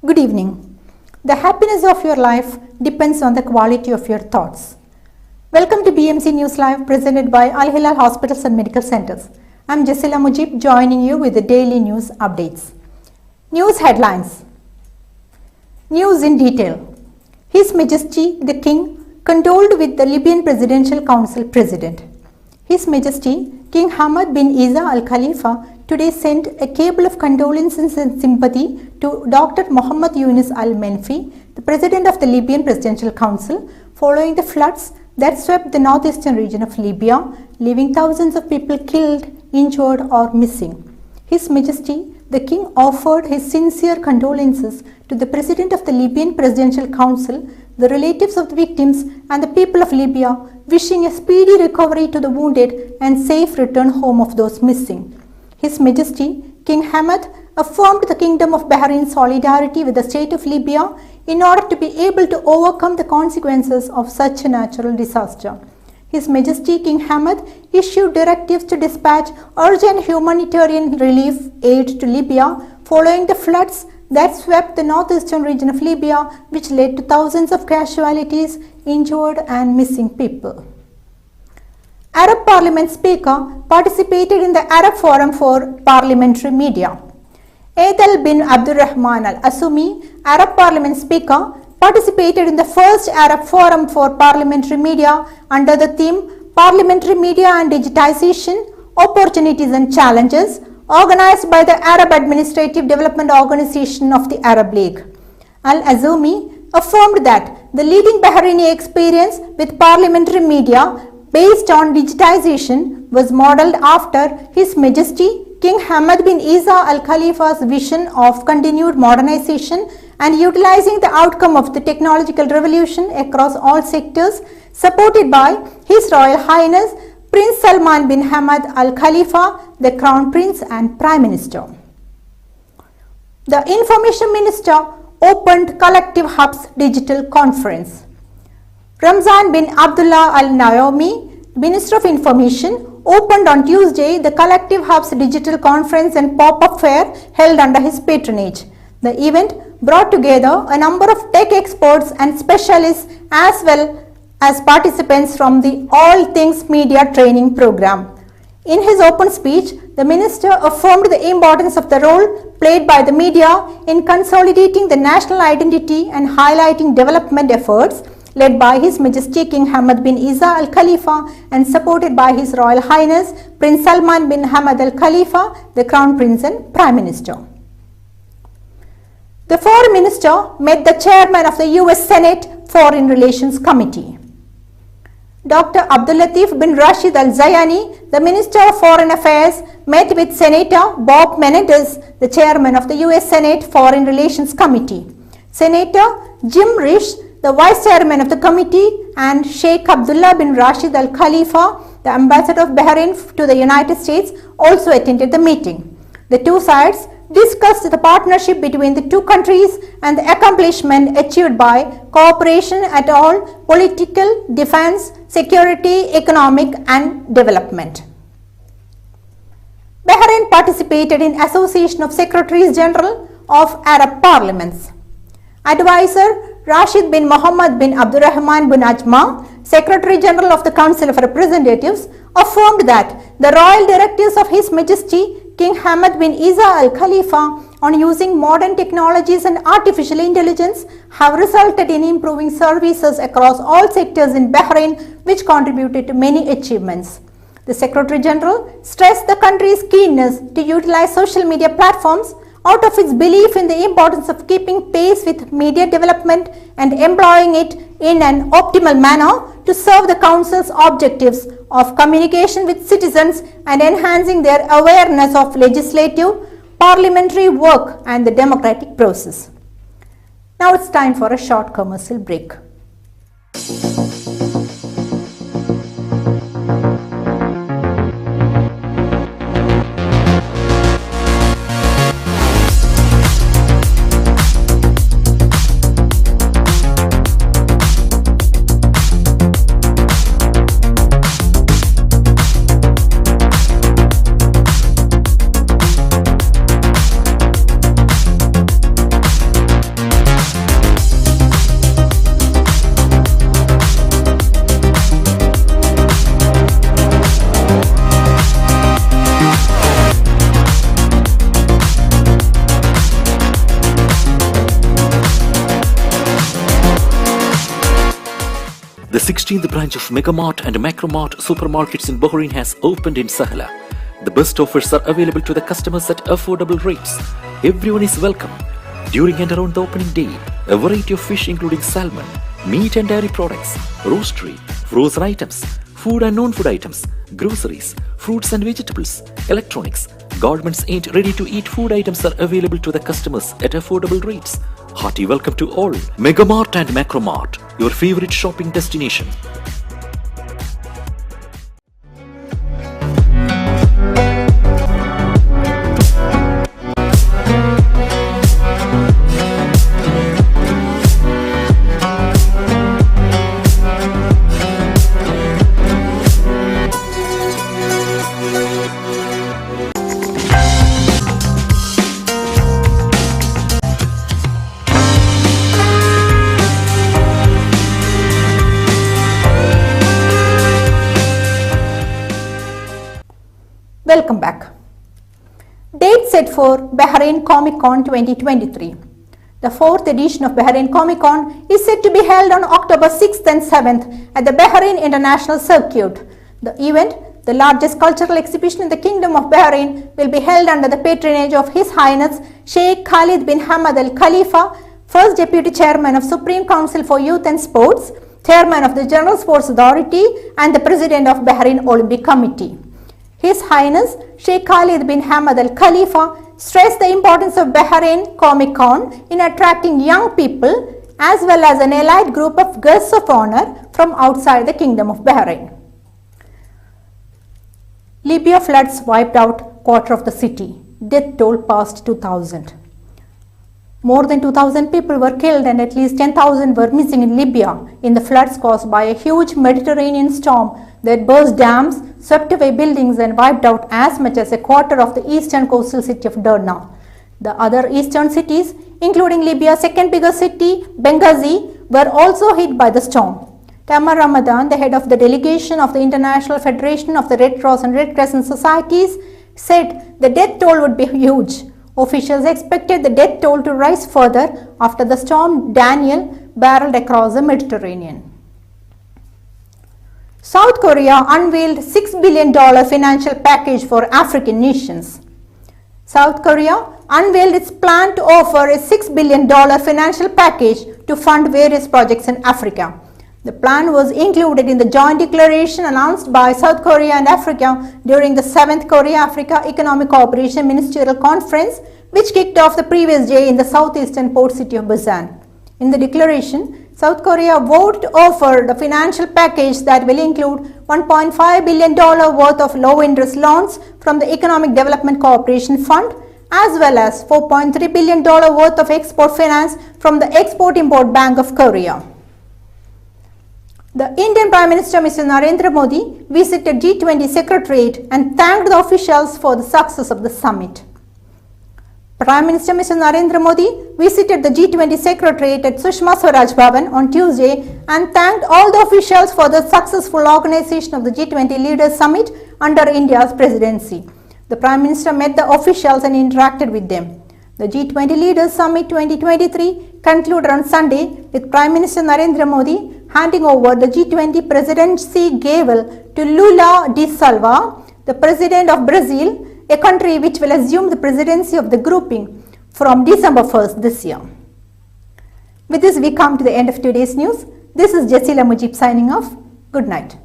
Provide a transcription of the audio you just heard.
Good evening. The happiness of your life depends on the quality of your thoughts. Welcome to BMC News Live presented by Al Hilal Hospitals and Medical Centers. I am Jasila Mujib joining you with the daily news updates. News headlines. News in detail. His Majesty the King condoled with the Libyan Presidential Council President. His Majesty King Hamad bin Isa Al Khalifa today sent a cable of condolences and sympathy to Dr. Mohammed Yunus Al Menfi, the President of the Libyan Presidential Council, following the floods that swept the northeastern region of Libya, leaving thousands of people killed, injured or missing. His Majesty the King offered his sincere condolences to the President of the Libyan Presidential Council, the relatives of the victims and the people of Libya, wishing a speedy recovery to the wounded and safe return home of those missing. His Majesty King Hamad affirmed the Kingdom of Bahrain's solidarity with the state of Libya in order to be able to overcome the consequences of such a natural disaster. His Majesty King Hamad issued directives to dispatch urgent humanitarian relief aid to Libya following the floods that swept the northeastern region of Libya, which led to thousands of casualties, injured and missing people. Arab Parliament Speaker participated in the Arab Forum for Parliamentary Media. Adel bin Abdurrahman Al-Asumi, Arab Parliament Speaker, participated in the first Arab Forum for Parliamentary Media under the theme Parliamentary Media and Digitization, Opportunities and Challenges, organized by the Arab Administrative Development Organization of the Arab League. Al-Azumi affirmed that the leading Bahraini experience with parliamentary media based on digitization was modeled after His Majesty King Hamad bin Isa Al Khalifa's vision of continued modernization and utilizing the outcome of the technological revolution across all sectors, supported by His Royal Highness Prince Salman bin Hamad Al Khalifa, the Crown Prince and Prime Minister. The Information Minister opened Collective Hub's digital conference. Ramzan bin Abdullah Al Naomi, Minister of Information, opened on Tuesday the Collective Hub's digital conference and pop-up fair held under his patronage. The event brought together a number of tech experts and specialists as well as participants from the All Things Media training program. In his open speech, the minister affirmed the importance of the role played by the media in consolidating the national identity and highlighting development efforts led by His Majesty King Hamad bin Isa Al Khalifa and supported by His Royal Highness Prince Salman bin Hamad Al Khalifa, the Crown Prince and Prime Minister. The Foreign Minister met the Chairman of the US Senate Foreign Relations Committee. Dr. Abdul Latif bin Rashid Al Zayani, the Minister of Foreign Affairs, met with Senator Bob Menendez, the Chairman of the US Senate Foreign Relations Committee. Senator Jim Risch, the Vice Chairman of the committee, and Sheikh Abdullah bin Rashid Al Khalifa, the Ambassador of Bahrain to the United States, also attended the meeting. The two sides discussed the partnership between the two countries and the accomplishment achieved by cooperation at all political, defense, security, economic and development. Bahrain participated in Association of Secretaries General of Arab Parliaments. Advisor Rashid bin Mohammed bin Abdurrahman bin Ajma, Secretary General of the Council of Representatives, affirmed that the royal directives of His Majesty King Hamad bin Isa Al Khalifa on using modern technologies and artificial intelligence have resulted in improving services across all sectors in Bahrain, which contributed to many achievements. The Secretary General stressed the country's keenness to utilize social media platforms out of its belief in the importance of keeping pace with media development and employing it in an optimal manner to serve the Council's objectives of communication with citizens and enhancing their awareness of legislative, parliamentary work and the democratic process. Now it's time for a short commercial break. The 16th branch of Megamart and Macromart supermarkets in Bahrain has opened in Sahla. The best offers are available to the customers at affordable rates. Everyone is welcome. During and around the opening day, a variety of fish including salmon, meat and dairy products, roastery, frozen items, food and non-food items, groceries, fruits and vegetables, electronics, garments and ready-to-eat food items are available to the customers at affordable rates. Hearty welcome to all. Megamart and Macromart, your favorite shopping destination. Welcome back. Date set for Bahrain Comic Con 2023. The 4th edition of Bahrain Comic Con is set to be held on October 6th and 7th at the Bahrain International Circuit. The event, the largest cultural exhibition in the Kingdom of Bahrain, will be held under the patronage of His Highness Sheikh Khalid bin Hamad Al Khalifa, First Deputy Chairman of Supreme Council for Youth and Sports, Chairman of the General Sports Authority and the President of Bahrain Olympic Committee. His Highness Sheikh Khalid bin Hamad Al Khalifa stressed the importance of Bahrain Comic Con in attracting young people as well as an elite group of guests of honor from outside the Kingdom of Bahrain. Libya floods wiped out quarter of the city. Death toll passed 2,000. More than 2,000 people were killed and at least 10,000 were missing in Libya in the floods caused by a huge Mediterranean storm that burst dams, swept away buildings and wiped out as much as a quarter of the eastern coastal city of Derna. The other eastern cities, including Libya's second biggest city, Benghazi, were also hit by the storm. Tamar Ramadan, the head of the delegation of the International Federation of the Red Cross and Red Crescent Societies, said the death toll would be huge. Officials expected the death toll to rise further after the storm Daniel barreled across the Mediterranean. South Korea unveiled $6 billion financial package for African nations. South Korea unveiled its plan to offer a $6 billion financial package to fund various projects in Africa. The plan was included in the joint declaration announced by South Korea and Africa during the 7th Korea-Africa Economic Cooperation Ministerial Conference, which kicked off the previous day in the southeastern port city of Busan. In the declaration, South Korea vowed to offer the financial package that will include $1.5 billion worth of low-interest loans from the Economic Development Cooperation Fund, as well as $4.3 billion worth of export finance from the Export-Import Bank of Korea. The Indian Prime Minister Mr. Narendra Modi visited G20 Secretariat and thanked the officials for the success of the summit. Prime Minister Mr. Narendra Modi visited the G20 Secretariat at Sushma Swaraj Bhavan on Tuesday and thanked all the officials for the successful organization of the G20 Leaders Summit under India's presidency. The Prime Minister met the officials and interacted with them. The G20 Leaders Summit 2023 concluded on Sunday with Prime Minister Narendra Modi handing over the G20 presidency gavel to Lula da Silva, the President of Brazil, a country which will assume the presidency of the grouping from December 1st this year. With this, we come to the end of today's news. This is Jessila Mujib signing off. Good night.